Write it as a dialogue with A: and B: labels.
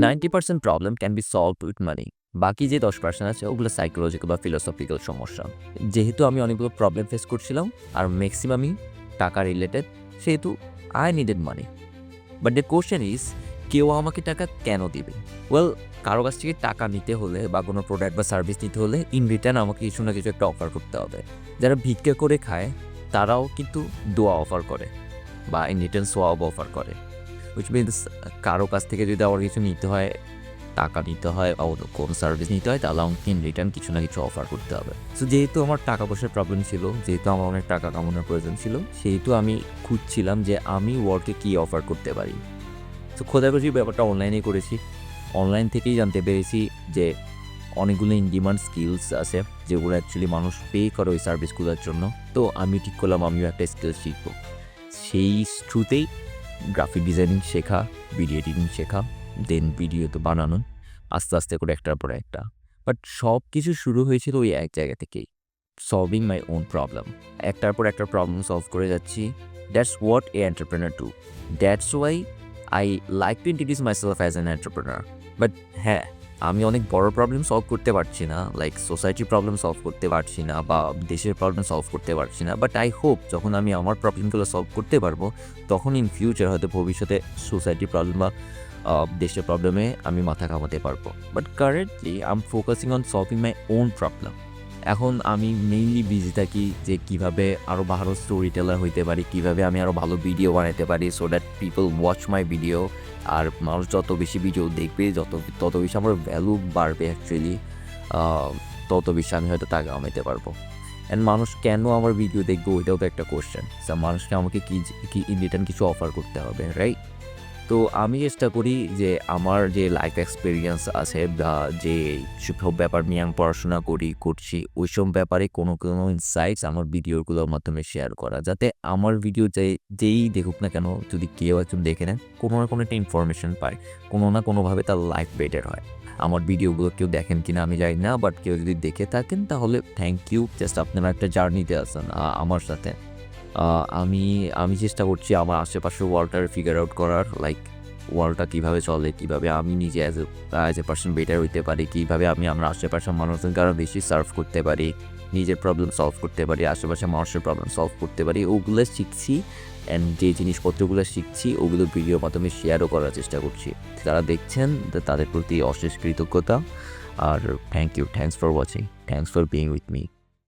A: 90% problem can be solved with মানি। বাকি যে 10% আছে ওগুলো সাইকোলজিক্যাল বা ফিলোসফিক্যাল সমস্যা। যেহেতু আমি অনেকগুলো প্রবলেম ফেস করছিলাম আর ম্যাক্সিমামই টাকা রিলেটেড, সেহেতু I needed money. But the question is, কেউ আমাকে টাকা কেন দিবে? ওয়েল, কারো কাছ থেকে টাকা নিতে হলে বা কোনো প্রোডাক্ট বা সার্ভিস নিতে হলে ইন রিটার্ন আমাকে কিছু না কিছু একটা অফার করতে হবে। যারা ভিক্ষা করে খায় তারাও কিন্তু দোয়া অফার করে বা ইন রিটার্ন সোয়াব অফার করে। হুইচ মিনস কারো কাছ থেকে যদি আমার কিছু নিতে হয়, টাকা নিতে হয় বা কোনো সার্ভিস নিতে হয়, তাহলে আমাকে ইন রিটার্ন কিছু না কিছু অফার করতে হবে। সো যেহেতু আমার টাকা পয়সার প্রবলেম ছিল, যেহেতু আমার অনেক টাকা কামানোর প্রয়োজন ছিল, সেহেতু আমি খুঁজছিলাম যে আমি ওয়ার্ল্ডকে কী অফার করতে পারি। সো খোঁজাখুঁজি ব্যাপারটা অনলাইনেই করেছি। অনলাইন থেকেই জানতে পেরেছি যে অনেকগুলো ইন ডিমান্ড স্কিলস আছে যেগুলো অ্যাকচুয়ালি মানুষ পে করে ওই সার্ভিসগুলোর জন্য। তো আমি ঠিক করলাম আমিও একটা স্কিল শিখবো। সেই থ্রুতেই গ্রাফিক ডিজাইনিং শেখা, ভিডিও এডিটিং শেখা, দেন ভিডিও তো বানানো, আস্তে আস্তে করে একটার পর একটা। বাট সব কিছু শুরু হয়েছিল ওই এক জায়গা থেকেই, সলভিং মাই ওন প্রবলেম। একটার পর একটা প্রবলেম সলভ করে যাচ্ছি। That's what a entrepreneur do. That's why I like to introduce myself as an entrepreneur. But হ্যাঁ, আমি অনেক বড় প্রবলেম সলভ করতে পারছি না, লাইক সোসাইটির প্রবলেম সলভ করতে পারছি না বা দেশের প্রবলেম সলভ করতে পারছি না। বাট আই হোপ যখন আমি আমার প্রবলেমগুলো সলভ করতে পারবো, তখন ইন ফিউচার হয়তো ভবিষ্যতে সোসাইটির প্রবলেম বা দেশের প্রবলেমে আমি মাথা ঘামাতে পারবো। But currently I am focusing on solving my own problem. এখন আমি মেইনলি বিজি থাকি যে কীভাবে আরও ভালো স্টোরি টেলার হইতে পারি, কীভাবে আমি আরও ভালো ভিডিও বানাতে পারি so that people watch my video. আর মানুষ যত বেশি ভিডিও দেখবে, তত বেশি আমার ভ্যালু বাড়বে অ্যাকচুয়ালি, তত বেশি আমি হয়তো টাকা কামাইতে পারবো। অ্যান্ড মানুষ কেন আমার ভিডিও দেখবে ওইটাও তো একটা কোশ্চেন। মানুষকে আমাকে কি ইন রিটার্ন কিছু অফার করতে হবে, রাইট? তো আমি চেষ্টা করি যে আমার যে লাইফ এক্সপিরিয়েন্স আছে বা যে সব ব্যাপার নিয়ে আমি পড়াশোনা করছি ওইসব ব্যাপারে কোনো ইনসাইটস আমার ভিডিওগুলোর মাধ্যমে শেয়ার করা, যাতে আমার ভিডিও যেই দেখুক না কেন, যদি কেউ একজন দেখে নেন, কোনো না কোনো একটা ইনফরমেশন পায়, কোনো না কোনোভাবে তার লাইফ বেটার হয়। আমার ভিডিওগুলো কেউ দেখেন কিনা আমি জানি না, বাট কেউ যদি দেখে থাকেন তাহলে থ্যাংক ইউ। জাস্ট আপনারা একটা জার্নিতে আছেন আমার সাথে। আ আমি আমি চেষ্টা করছি আমার আশেপাশের ওয়ার্ল্ডটারে ফিগার আউট করার, লাইক ওয়ার্ল্ডটা কীভাবে চলে, কীভাবে আমি নিজে অ্যাজ এ পারসন বেটার হইতে পারি, কীভাবে আমি আমার আশেপাশের মানুষজনকে আরও বেশি সার্ভ করতে পারি, নিজের প্রবলেম সলভ করতে পারি, আশেপাশের মানুষের প্রবলেম সলভ করতে পারি, ওগুলো শিখছি। অ্যান্ড যে জিনিসপত্রগুলো শিখছি ওগুলো ভিডিওর মাধ্যমে শেয়ারও করার চেষ্টা করছি। যারা দেখছেন তাদের প্রতি অশেষ কৃতজ্ঞতা। আর thank you, thanks for watching, thanks for being with me.